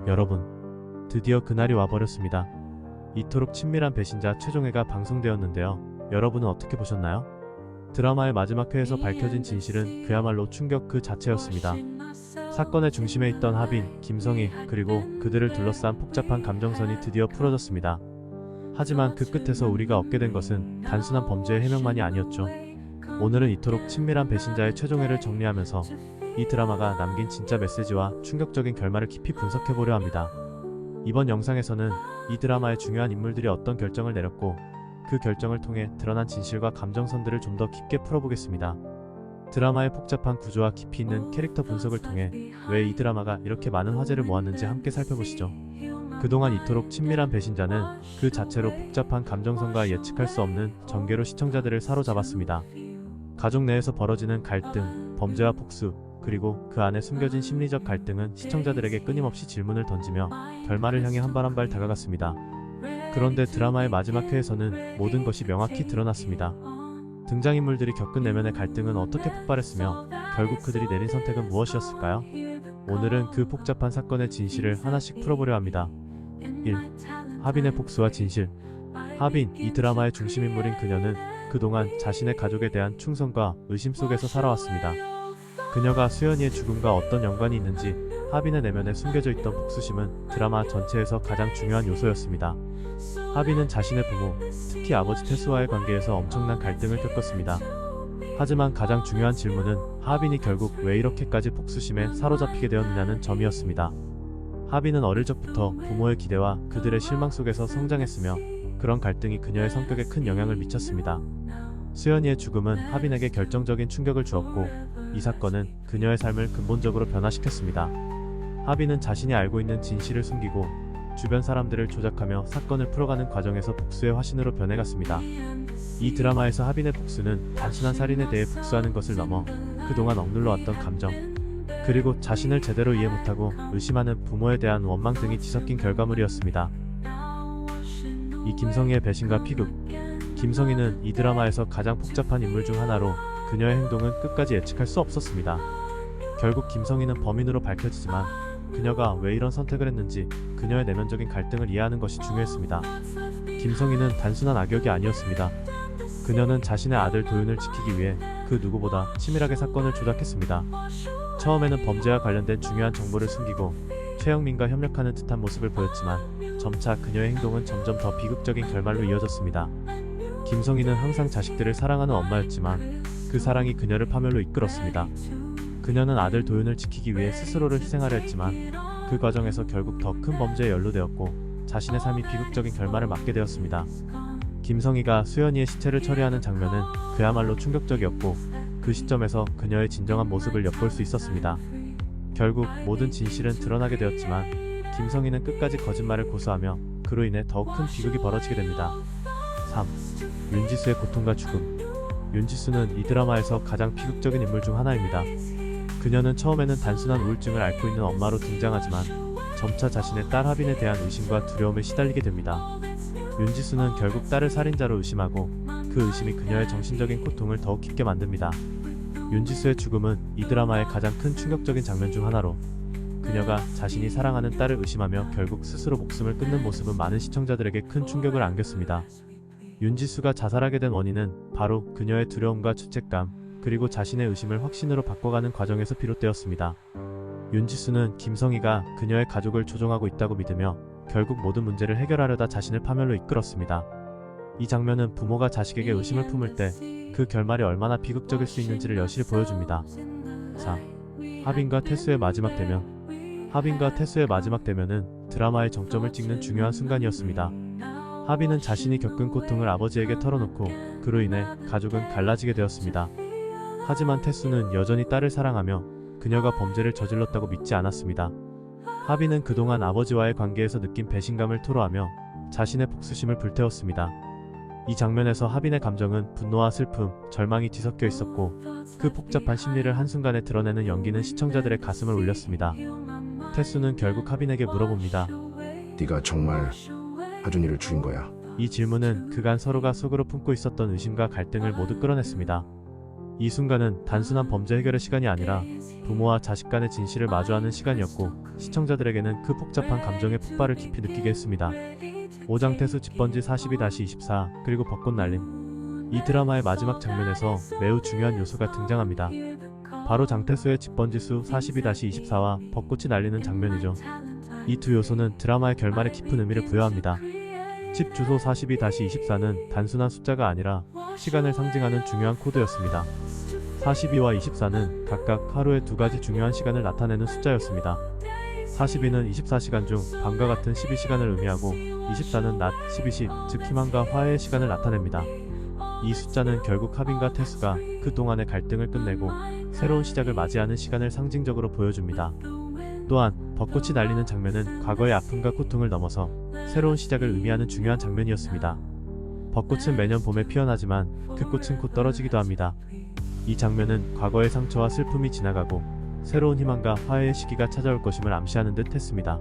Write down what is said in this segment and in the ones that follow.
여러분, 드디어 그날이 와버렸습니다. 이토록 친밀한 배신자 최종회가 방송되었는데요. 여러분은 어떻게 보셨나요? 드라마의 마지막 회에서 밝혀진 진실은 그야말로 충격 그 자체였습니다. 사건의 중심에 있던 하빈, 김성희, 그리고 그들을 둘러싼 복잡한 감정선이 드디어 풀어졌습니다. 하지만 그 끝에서 우리가 얻게 된 것은 단순한 범죄의 해명만이 아니었죠. 오늘은 이토록 친밀한 배신자의 최종회를 정리하면서 이 드라마가 남긴 진짜 메시지와 충격적인 결말을 깊이 분석해보려 합니다. 이번 영상에서는 이 드라마의 중요한 인물들이 어떤 결정을 내렸고 그 결정을 통해 드러난 진실과 감정선들을 좀 더 깊게 풀어보겠습니다. 드라마의 복잡한 구조와 깊이 있는 캐릭터 분석을 통해 왜 이 드라마가 이렇게 많은 화제를 모았는지 함께 살펴보시죠. 그동안 이토록 친밀한 배신자는 그 자체로 복잡한 감정선과 예측할 수 없는 전개로 시청자들을 사로잡았습니다. 가족 내에서 벌어지는 갈등, 범죄와 복수, 그리고 그 안에 숨겨진 심리적 갈등은 시청자들에게 끊임없이 질문을 던지며 결말을 향해 한 발 한 발 다가갔습니다. 그런데 드라마의 마지막 회에서는 모든 것이 명확히 드러났습니다. 등장인물들이 겪은 내면의 갈등은 어떻게 폭발했으며 결국 그들이 내린 선택은 무엇이었을까요? 오늘은 그 복잡한 사건의 진실을 하나씩 풀어보려 합니다. 1. 하빈의 복수와 진실. 하빈, 이 드라마의 중심인물인 그녀는 그동안 자신의 가족에 대한 충성과 의심 속에서 살아왔습니다. 그녀가 수연이의 죽음과 어떤 연관이 있는지 하빈의 내면에 숨겨져 있던 복수심은 드라마 전체에서 가장 중요한 요소였습니다. 하빈은 자신의 부모, 특히 아버지 테스와의 관계에서 엄청난 갈등을 겪었습니다. 하지만 가장 중요한 질문은 하빈이 결국 왜 이렇게까지 복수심에 사로잡히게 되었느냐는 점이었습니다. 하빈은 어릴 적부터 부모의 기대와 그들의 실망 속에서 성장했으며 그런 갈등이 그녀의 성격에 큰 영향을 미쳤습니다. 수연이의 죽음은 하빈에게 결정적인 충격을 주었고 이 사건은 그녀의 삶을 근본적으로 변화시켰습니다. 하빈은 자신이 알고 있는 진실을 숨기고 주변 사람들을 조작하며 사건을 풀어가는 과정에서 복수의 화신으로 변해갔습니다. 이 드라마에서 하빈의 복수는 단순한 살인에 대해 복수하는 것을 넘어 그동안 억눌러왔던 감정, 그리고 자신을 제대로 이해 못하고 의심하는 부모에 대한 원망 등이 뒤섞인 결과물이었습니다. 이 김성희의 배신과 피급. 김성희는 이 드라마에서 가장 복잡한 인물 중 하나로 그녀의 행동은 끝까지 예측할 수 없었습니다. 결국 김성희는 범인으로 밝혀지지만 그녀가 왜 이런 선택을 했는지 그녀의 내면적인 갈등을 이해하는 것이 중요했습니다. 김성희는 단순한 악역이 아니었습니다. 그녀는 자신의 아들 도윤을 지키기 위해 그 누구보다 치밀하게 사건을 조작했습니다. 처음에는 범죄와 관련된 중요한 정보를 숨기고 최영민과 협력하는 듯한 모습을 보였지만 점차 그녀의 행동은 점점 더 비극적인 결말로 이어졌습니다. 김성희는 항상 자식들을 사랑하는 엄마였지만 그 사랑이 그녀를 파멸로 이끌었습니다. 그녀는 아들 도윤을 지키기 위해 스스로를 희생하려 했지만 그 과정에서 결국 더 큰 범죄에 연루되었고 자신의 삶이 비극적인 결말을 맞게 되었습니다. 김성희가 수연이의 시체를 처리하는 장면은 그야말로 충격적이었고 그 시점에서 그녀의 진정한 모습을 엿볼 수 있었습니다. 결국 모든 진실은 드러나게 되었지만 김성희는 끝까지 거짓말을 고수하며 그로 인해 더욱 큰 비극이 벌어지게 됩니다. 3. 윤지수의 고통과 죽음. 윤지수는 이 드라마에서 가장 비극적인 인물 중 하나입니다. 그녀는 처음에는 단순한 우울증을 앓고 있는 엄마로 등장하지만 점차 자신의 딸 하빈에 대한 의심과 두려움에 시달리게 됩니다. 윤지수는 결국 딸을 살인자로 의심하고 그 의심이 그녀의 정신적인 고통을 더욱 깊게 만듭니다. 윤지수의 죽음은 이 드라마의 가장 큰 충격적인 장면 중 하나로 그녀가 자신이 사랑하는 딸을 의심하며 결국 스스로 목숨을 끊는 모습은 많은 시청자들에게 큰 충격을 안겼습니다. 윤지수가 자살하게 된 원인은 바로 그녀의 두려움과 죄책감, 그리고 자신의 의심을 확신으로 바꿔가는 과정에서 비롯되었습니다. 윤지수는 김성희가 그녀의 가족을 조종하고 있다고 믿으며 결국 모든 문제를 해결하려다 자신을 파멸로 이끌었습니다. 이 장면은 부모가 자식에게 의심을 품을 때 그 결말이 얼마나 비극적일 수 있는지를 여실히 보여줍니다. 4. 하빈과 태수의 마지막 대면. 하빈과 태수의 마지막 대면은 드라마의 정점을 찍는 중요한 순간이었습니다. 하빈은 자신이 겪은 고통을 아버지에게 털어놓고 그로 인해 가족은 갈라지게 되었습니다. 하지만 태수는 여전히 딸을 사랑하며 그녀가 범죄를 저질렀다고 믿지 않았습니다. 하빈은 그동안 아버지와의 관계에서 느낀 배신감을 토로하며 자신의 복수심을 불태웠습니다. 이 장면에서 하빈의 감정은 분노와 슬픔, 절망이 뒤섞여 있었고 그 복잡한 심리를 한순간에 드러내는 연기는 시청자들의 가슴을 울렸습니다. 태수는 결국 하빈에게 물어봅니다. 네가 정말 하준이를 죽인 거야? 이 질문은 그간 서로가 속으로 품고 있었던 의심과 갈등을 모두 끌어냈습니다. 이 순간은 단순한 범죄 해결의 시간이 아니라 부모와 자식 간의 진실을 마주하는 시간이었고 시청자들에게는 그 복잡한 감정의 폭발을 깊이 느끼게 했습니다. 오장태수 집번지 42-24 그리고 벚꽃 날림. 이 드라마의 마지막 장면에서 매우 중요한 요소가 등장합니다. 바로 장태수의 집번지수 42-24와 벚꽃이 날리는 장면이죠. 이 두 요소는 드라마의 결말에 깊은 의미를 부여합니다. 집 주소 42-24는 단순한 숫자가 아니라 시간을 상징하는 중요한 코드였습니다. 42와 24는 각각 하루의 두 가지 중요한 시간을 나타내는 숫자였습니다. 42는 24시간 중 밤과 같은 12시간을 의미하고 24는 낮 12시, 즉 희망과 화해의 시간을 나타냅니다. 이 숫자는 결국 하빈과 태수가 그동안의 갈등을 끝내고 새로운 시작을 맞이하는 시간을 상징적으로 보여줍니다. 또한 벚꽃이 날리는 장면은 과거의 아픔과 고통을 넘어서 새로운 시작을 의미하는 중요한 장면이었습니다. 벚꽃은 매년 봄에 피어나지만 그 꽃은 곧 떨어지기도 합니다. 이 장면은 과거의 상처와 슬픔이 지나가고 새로운 희망과 화해의 시기가 찾아올 것임을 암시하는 듯 했습니다.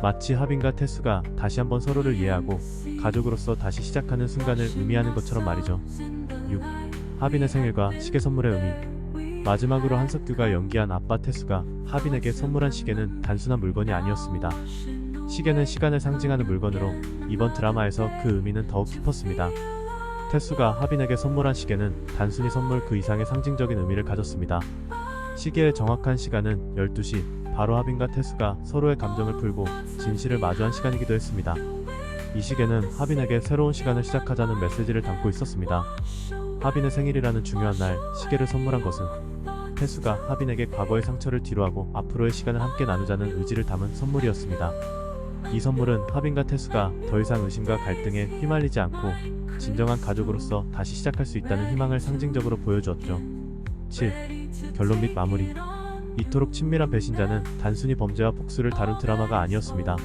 마치 하빈과 태수가 다시 한번 서로를 이해하고 가족으로서 다시 시작하는 순간을 의미하는 것처럼 말이죠. 6. 하빈의 생일과 시계 선물의 의미. 마지막으로 한석규가 연기한 아빠 태수가 하빈에게 선물한 시계는 단순한 물건이 아니었습니다. 시계는 시간을 상징하는 물건으로 이번 드라마에서 그 의미는 더욱 깊었습니다. 태수가 하빈에게 선물한 시계는 단순히 선물 그 이상의 상징적인 의미를 가졌습니다. 시계의 정확한 시간은 12시, 바로 하빈과 태수가 서로의 감정을 풀고 진실을 마주한 시간이기도 했습니다. 이 시계는 하빈에게 새로운 시간을 시작하자는 메시지를 담고 있었습니다. 하빈의 생일이라는 중요한 날, 시계를 선물한 것은 태수가 하빈에게 과거의 상처를 뒤로하고 앞으로의 시간을 함께 나누자는 의지를 담은 선물이었습니다. 이 선물은 하빈과 태수가 더 이상 의심과 갈등에 휘말리지 않고 진정한 가족으로서 다시 시작할 수 있다는 희망을 상징적으로 보여주었죠. 7. 결론 및 마무리. 이토록 친밀한 배신자는 단순히 범죄와 복수를 다룬 드라마가 아니었습니다.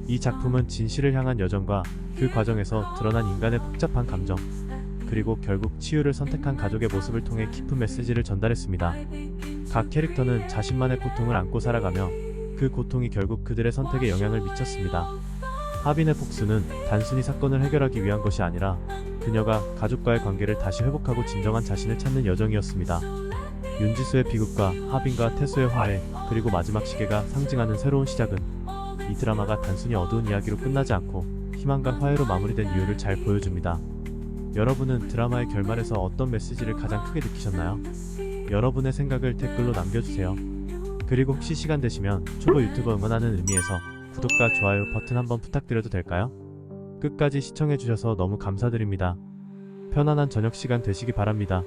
이 작품은 진실을 향한 여정과 그 과정에서 드러난 인간의 복잡한 감정, 그리고 결국 치유를 선택한 가족의 모습을 통해 깊은 메시지를 전달했습니다. 각 캐릭터는 자신만의 고통을 안고 살아가며 그 고통이 결국 그들의 선택에 영향을 미쳤습니다. 하빈의 복수는 단순히 사건을 해결하기 위한 것이 아니라 그녀가 가족과의 관계를 다시 회복하고 진정한 자신을 찾는 여정이었습니다. 윤지수의 비극과 하빈과 태수의 화해, 그리고 마지막 시계가 상징하는 새로운 시작은 이 드라마가 단순히 어두운 이야기로 끝나지 않고 희망과 화해로 마무리된 이유를 잘 보여줍니다. 여러분은 드라마의 결말에서 어떤 메시지를 가장 크게 느끼셨나요? 여러분의 생각을 댓글로 남겨주세요. 그리고 혹시 시간 되시면 초보 유튜버 응원하는 의미에서 구독과 좋아요 버튼 한번 부탁드려도 될까요? 끝까지 시청해주셔서 너무 감사드립니다. 편안한 저녁 시간 되시기 바랍니다.